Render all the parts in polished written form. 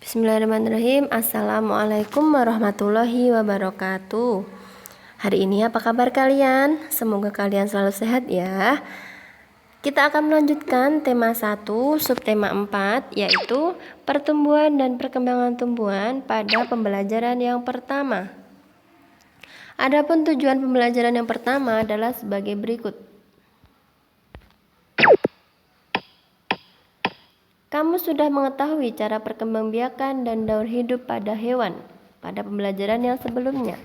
Bismillahirrahmanirrahim. Assalamualaikum warahmatullahi wabarakatuh. Hari ini apa kabar kalian? Semoga kalian selalu sehat ya. Kita akan melanjutkan tema 1, subtema 4, yaitu pertumbuhan dan perkembangan tumbuhan pada pembelajaran yang pertama. Adapun tujuan pembelajaran yang pertama adalah sebagai berikut. Kamu sudah mengetahui cara perkembangbiakan dan daur hidup pada hewan pada pembelajaran yang sebelumnya.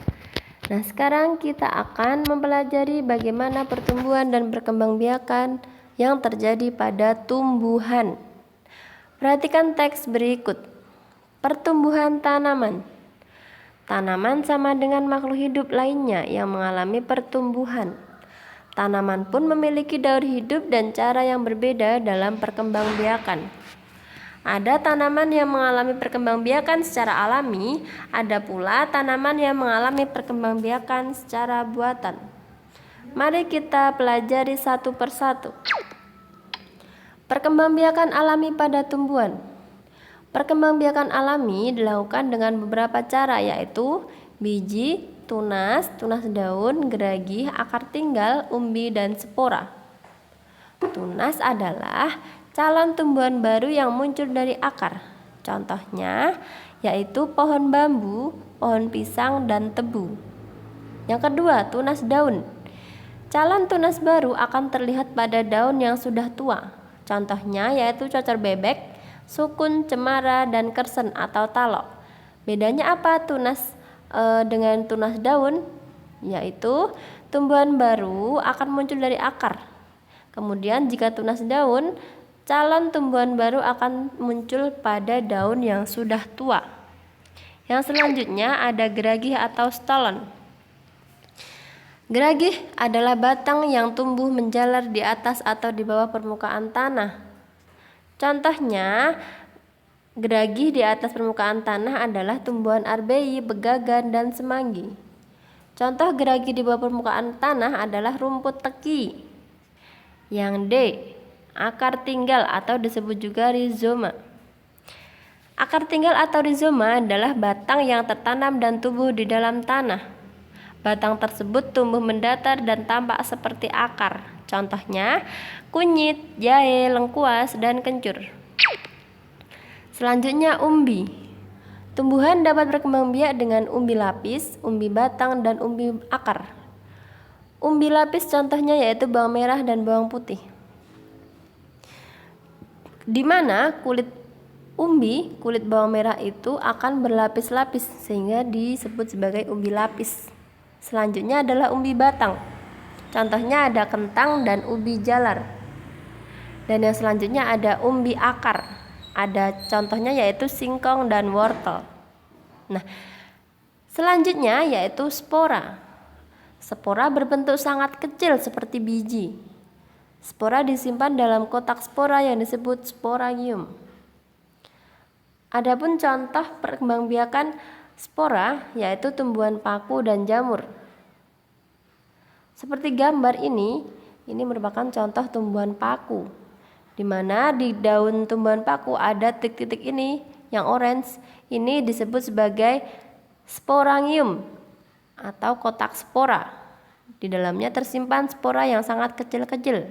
Nah, sekarang kita akan mempelajari bagaimana pertumbuhan dan perkembangbiakan yang terjadi pada tumbuhan. Perhatikan teks berikut. Pertumbuhan tanaman. Tanaman sama dengan makhluk hidup lainnya yang mengalami pertumbuhan. Tanaman pun memiliki daur hidup dan cara yang berbeda dalam perkembangbiakan. Ada tanaman yang mengalami perkembangbiakan secara alami, ada pula tanaman yang mengalami perkembangbiakan secara buatan. Mari kita pelajari satu persatu. Perkembangbiakan alami pada tumbuhan. Perkembangbiakan alami dilakukan dengan beberapa cara, yaitu biji, tunas daun, geragi, akar tinggal, umbi, dan spora. Tunas adalah calon tumbuhan baru yang muncul dari akar. Contohnya yaitu pohon bambu, pohon pisang, dan tebu. Yang kedua, tunas daun. Calon tunas baru akan terlihat pada daun yang sudah tua. Contohnya yaitu cocor bebek, sukun, cemara, dan kersen atau talok. Bedanya apa tunas dengan tunas daun? Yaitu tumbuhan baru akan muncul dari akar. Kemudian jika tunas daun, calon tumbuhan baru akan muncul pada daun yang sudah tua. Yang selanjutnya ada geragih atau stolon. Geragih adalah batang yang tumbuh menjalar di atas atau di bawah permukaan tanah. Contohnya, geragih di atas permukaan tanah adalah tumbuhan arbei, begagan, dan semanggi. Contoh geragih di bawah permukaan tanah adalah rumput teki. Yang D, akar tinggal atau disebut juga rizoma. Akar tinggal atau rizoma adalah batang yang tertanam dan tumbuh di dalam tanah. Batang tersebut tumbuh mendatar dan tampak seperti akar. Contohnya kunyit, jahe, lengkuas, dan kencur. Selanjutnya umbi. Tumbuhan dapat berkembang biak dengan umbi lapis, umbi batang, dan umbi akar. Umbi lapis contohnya yaitu bawang merah dan bawang putih, di mana kulit bawang merah itu akan berlapis-lapis sehingga disebut sebagai umbi lapis. Selanjutnya adalah umbi batang. Contohnya ada kentang dan ubi jalar. Dan yang selanjutnya ada umbi akar. Ada contohnya yaitu singkong dan wortel. Nah, selanjutnya yaitu spora. Spora berbentuk sangat kecil seperti biji. Spora disimpan dalam kotak spora yang disebut sporangium. Adapun contoh perkembangbiakan spora yaitu tumbuhan paku dan jamur. Seperti gambar ini merupakan contoh tumbuhan paku, di mana di daun tumbuhan paku ada titik-titik ini yang orange. Ini disebut sebagai sporangium atau kotak spora. Di dalamnya tersimpan spora yang sangat kecil-kecil.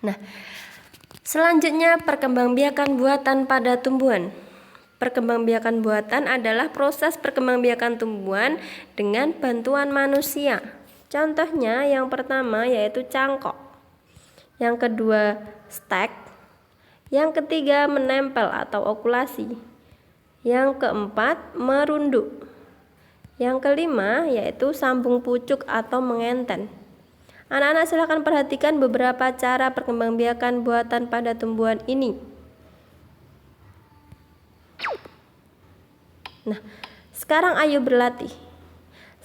Nah, selanjutnya perkembangbiakan buatan pada tumbuhan. Perkembangbiakan buatan adalah proses perkembangbiakan tumbuhan dengan bantuan manusia. Contohnya yang pertama yaitu cangkok. Yang kedua stek. Yang ketiga menempel atau okulasi. Yang keempat merunduk. Yang kelima yaitu sambung pucuk atau mengenten. Anak-anak silakan perhatikan beberapa cara perkembangbiakan buatan pada tumbuhan ini. Nah, sekarang ayo berlatih.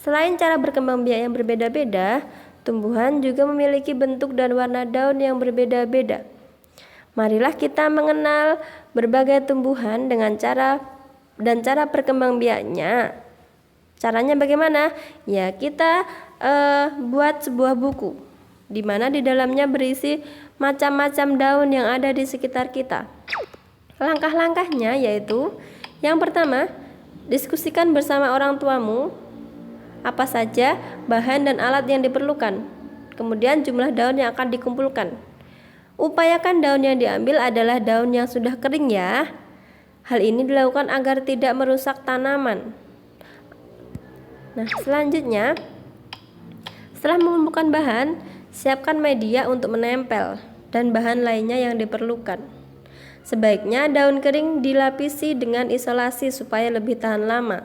Selain cara berkembangbiak yang berbeda-beda, tumbuhan juga memiliki bentuk dan warna daun yang berbeda-beda. Marilah kita mengenal berbagai tumbuhan dengan cara perkembangbiaknya. Caranya bagaimana? Ya, kita buat sebuah buku di mana di dalamnya berisi macam-macam daun yang ada di sekitar kita. Langkah-langkahnya yaitu yang pertama, diskusikan bersama orang tuamu apa saja bahan dan alat yang diperlukan. Kemudian jumlah daun yang akan dikumpulkan. Upayakan daun yang diambil adalah daun yang sudah kering ya. Hal ini dilakukan agar tidak merusak tanaman. Nah, selanjutnya setelah mengumpulkan bahan, siapkan media untuk menempel dan bahan lainnya yang diperlukan. Sebaiknya daun kering dilapisi dengan isolasi supaya lebih tahan lama.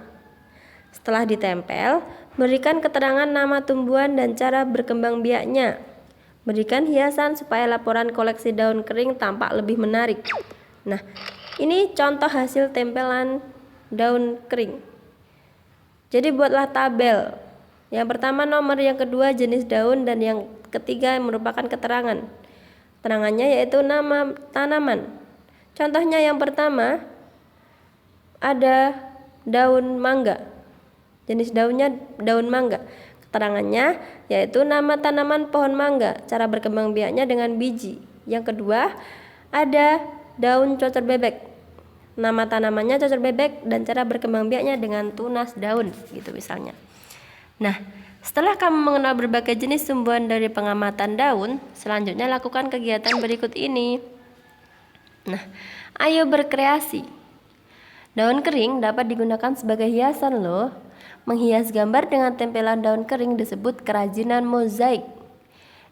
Setelah ditempel, berikan keterangan nama tumbuhan dan cara berkembang biaknya. Berikan hiasan supaya laporan koleksi daun kering tampak lebih menarik. Nah, ini contoh hasil tempelan daun kering. Jadi buatlah tabel. Yang pertama nomor, yang kedua jenis daun, dan yang ketiga merupakan keterangan. Keterangannya yaitu nama tanaman. Contohnya yang pertama ada daun mangga. Jenis daunnya daun mangga. Keterangannya yaitu nama tanaman pohon mangga, cara berkembang biaknya dengan biji. Yang kedua ada daun cocor bebek. Nama tanamannya cocor bebek dan cara berkembang biaknya dengan tunas daun, gitu misalnya. Nah, setelah kamu mengenal berbagai jenis tumbuhan dari pengamatan daun, selanjutnya lakukan kegiatan berikut ini. Nah, ayo berkreasi. Daun kering dapat digunakan sebagai hiasan loh. Menghias gambar dengan tempelan daun kering disebut kerajinan mozaik.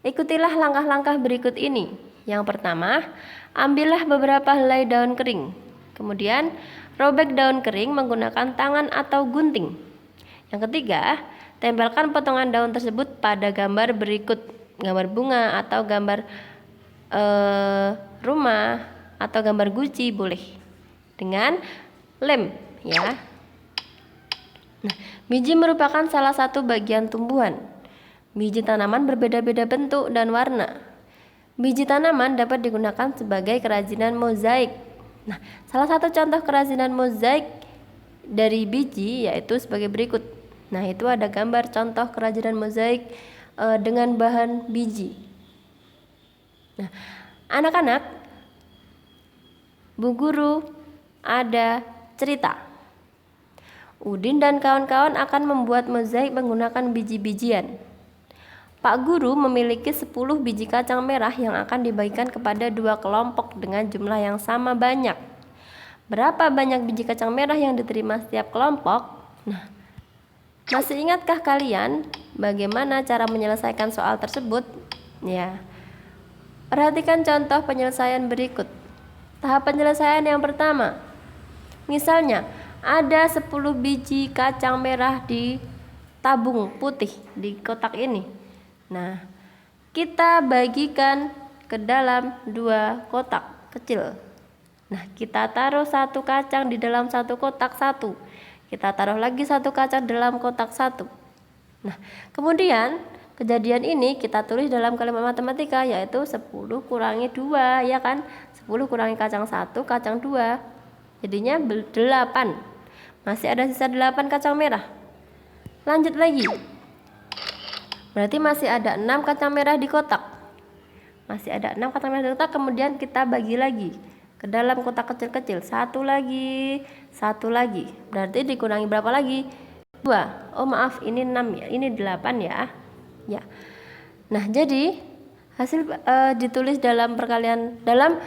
Ikutilah langkah-langkah berikut ini. Yang pertama, ambillah beberapa helai daun kering. Kemudian, robek daun kering menggunakan tangan atau gunting. Yang ketiga, tempelkan potongan daun tersebut pada gambar berikut. Gambar bunga atau gambar rumah atau gambar guci boleh dengan lem ya. Nah, biji merupakan salah satu bagian tumbuhan. Biji tanaman berbeda-beda bentuk dan warna. Biji tanaman dapat digunakan sebagai kerajinan mozaik. Nah, salah satu contoh kerajinan mozaik dari biji yaitu sebagai berikut. Nah, itu ada gambar contoh kerajinan mozaik dengan bahan biji. Nah, anak-anak, Bu Guru ada cerita. Udin dan kawan-kawan akan membuat mozaik menggunakan biji-bijian. Pak Guru memiliki 10 biji kacang merah yang akan dibagikan kepada 2 kelompok dengan jumlah yang sama banyak. Berapa banyak biji kacang merah yang diterima setiap kelompok? Nah, masih ingatkah kalian bagaimana cara menyelesaikan soal tersebut? Ya. Perhatikan contoh penyelesaian berikut. Tahap penyelesaian yang pertama. Misalnya, ada 10 biji kacang merah di tabung putih di kotak ini. Nah, kita bagikan ke dalam 2 kotak kecil. Nah, kita taruh 1 kacang di dalam 1 kotak 1. Kita taruh lagi 1 kacang dalam kotak 1. Nah, kemudian kejadian ini kita tulis dalam kalimat matematika yaitu 10 kurangi 2 ya kan. 10 kurangi kacang 1, kacang 2. Jadinya 8. Masih ada sisa 8 kacang merah. Lanjut lagi. Berarti masih ada 6 kacang merah di kotak. Masih ada 6 kacang merah di kotak, kemudian kita bagi lagi ke dalam kotak kecil-kecil. 1 lagi, 1 lagi. Berarti dikurangi berapa lagi? 2. Oh maaf, ini 6 ya. Ini 8 ya. Ya. Nah, jadi hasil ditulis dalam perkalian dalam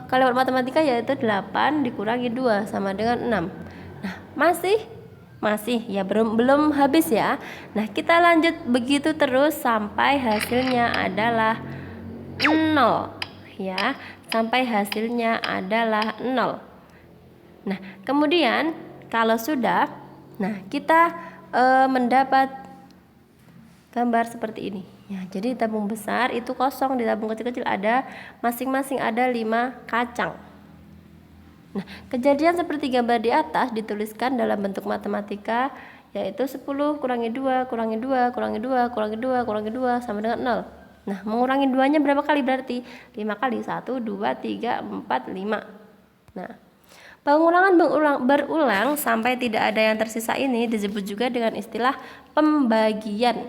kalimat matematika yaitu 8 dikurangi 2 sama dengan 6. Nah, masih ya belum habis ya. Nah, kita lanjut begitu terus sampai hasilnya adalah 0 ya, sampai hasilnya adalah 0. Nah, kemudian kalau sudah, nah kita mendapat gambar seperti ini ya. Jadi tabung besar itu kosong, di tabung kecil-kecil ada masing-masing ada 5 kacang. Nah, kejadian seperti gambar di atas dituliskan dalam bentuk matematika yaitu 10 kurangi 2 kurangi 2 kurangi 2 kurangi 2 kurangi 2 sama dengan 0. Nah, mengurangi 2-nya berapa kali berarti? 5 kali. 1 2 3 4 5. Nah, pengulangan berulang sampai tidak ada yang tersisa ini disebut juga dengan istilah pembagian.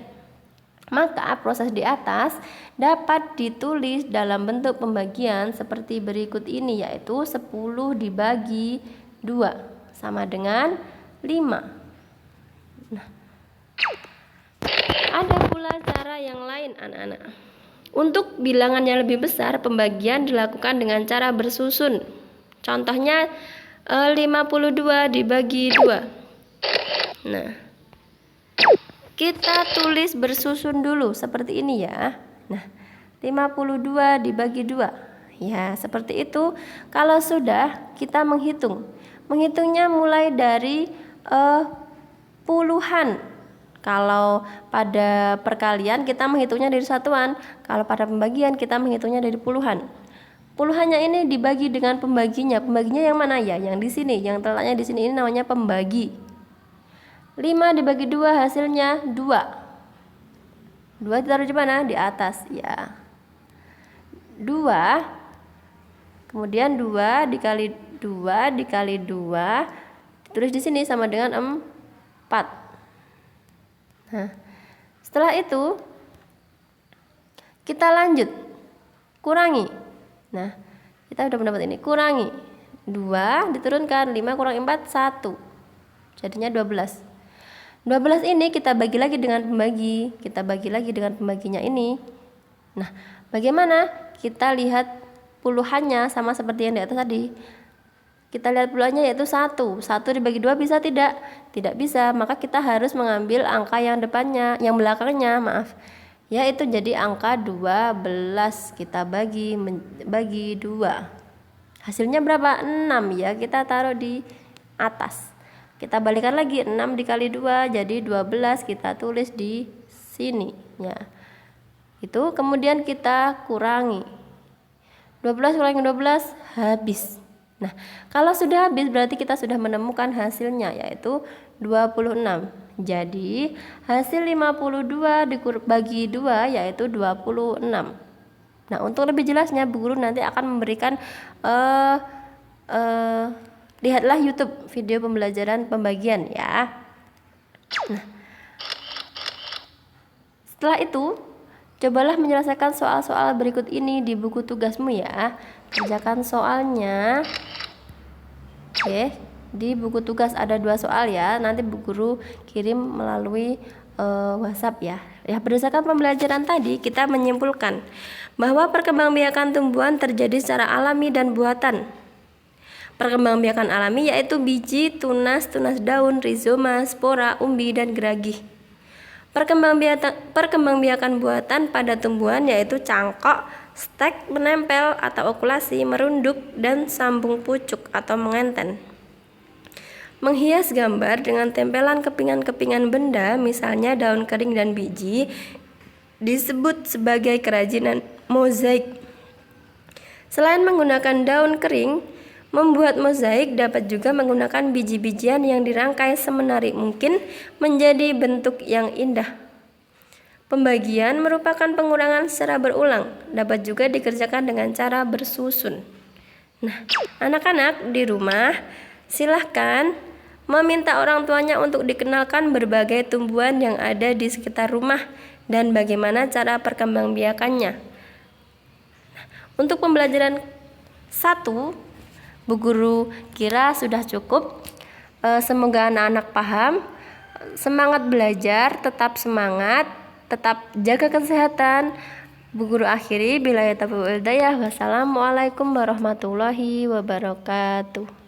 Maka proses di atas dapat ditulis dalam bentuk pembagian seperti berikut ini, yaitu 10 dibagi 2 sama dengan 5. Nah, ada pula cara yang lain anak-anak. Untuk bilangan yang lebih besar, pembagian dilakukan dengan cara bersusun. Contohnya 52 dibagi 2. Nah, kita tulis bersusun dulu seperti ini ya. Nah, 52 dibagi 2. Ya, seperti itu. Kalau sudah, kita menghitung. Menghitungnya mulai dari puluhan. Kalau pada perkalian kita menghitungnya dari satuan. Kalau pada pembagian kita menghitungnya dari puluhan. Puluhannya ini dibagi dengan pembaginya. Pembaginya yang mana ya? Yang di sini, yang terletaknya di sini, ini namanya pembagi. 5 dibagi 2 hasilnya 2. 2 ditaruh di mana? Di atas ya. 2. Kemudian 2 dikali 2 dikali 2 ditulis di sini sama dengan 4. Nah, setelah itu kita lanjut kurangi. Nah, kita sudah mendapat ini. Kurangi 2 diturunkan 5 kurang 4 1. Jadinya 12. 12 ini kita bagi lagi dengan pembagi. Kita bagi lagi dengan pembaginya ini. Nah, bagaimana? Kita lihat puluhannya sama seperti yang di atas tadi. Kita lihat puluhannya yaitu 1. 1 dibagi 2 bisa tidak? Tidak bisa. Maka kita harus mengambil angka yang depannya, yang belakangnya, maaf. Yaitu jadi angka 12. Kita bagi 2. Hasilnya berapa? 6 ya. Kita taruh di atas. Kita balikan lagi, 6 dikali 2 jadi 12, kita tulis di sini ya. Itu kemudian kita kurangi. 12 kurangi 12 habis. Nah, kalau sudah habis berarti kita sudah menemukan hasilnya yaitu 26. Jadi, hasil 52 dibagi 2 yaitu 26. Nah, untuk lebih jelasnya Bu Guru nanti akan memberikan lihatlah YouTube video pembelajaran pembagian ya. Nah, setelah itu cobalah menyelesaikan soal-soal berikut ini di buku tugasmu ya. Kerjakan soalnya. Oke, di buku tugas ada 2 soal ya. Nanti Bu Guru kirim melalui WhatsApp ya. Ya, berdasarkan pembelajaran tadi kita menyimpulkan bahwa perkembangbiakan tumbuhan terjadi secara alami dan buatan. Perkembangbiakan alami yaitu biji, tunas, tunas daun, rizoma, spora, umbi, dan geragih. Perkembangbiakan buatan pada tumbuhan yaitu cangkok, stek, menempel atau okulasi, merunduk, dan sambung pucuk atau mengenten. Menghias gambar dengan tempelan kepingan-kepingan benda, misalnya daun kering dan biji, disebut sebagai kerajinan mozaik. Selain menggunakan daun kering, membuat mozaik dapat juga menggunakan biji-bijian yang dirangkai semenarik mungkin menjadi bentuk yang indah. Pembagian merupakan pengurangan secara berulang, dapat juga dikerjakan dengan cara bersusun. Nah, anak-anak di rumah silahkan meminta orang tuanya untuk dikenalkan berbagai tumbuhan yang ada di sekitar rumah dan bagaimana cara perkembangbiakannya. Untuk pembelajaran 1, Bu Guru kira sudah cukup. Semoga anak-anak paham. Semangat belajar, tetap semangat, tetap jaga kesehatan. Bu Guru akhiri, billahi taufiq wal hidayah. Wassalamualaikum warahmatullahi wabarakatuh.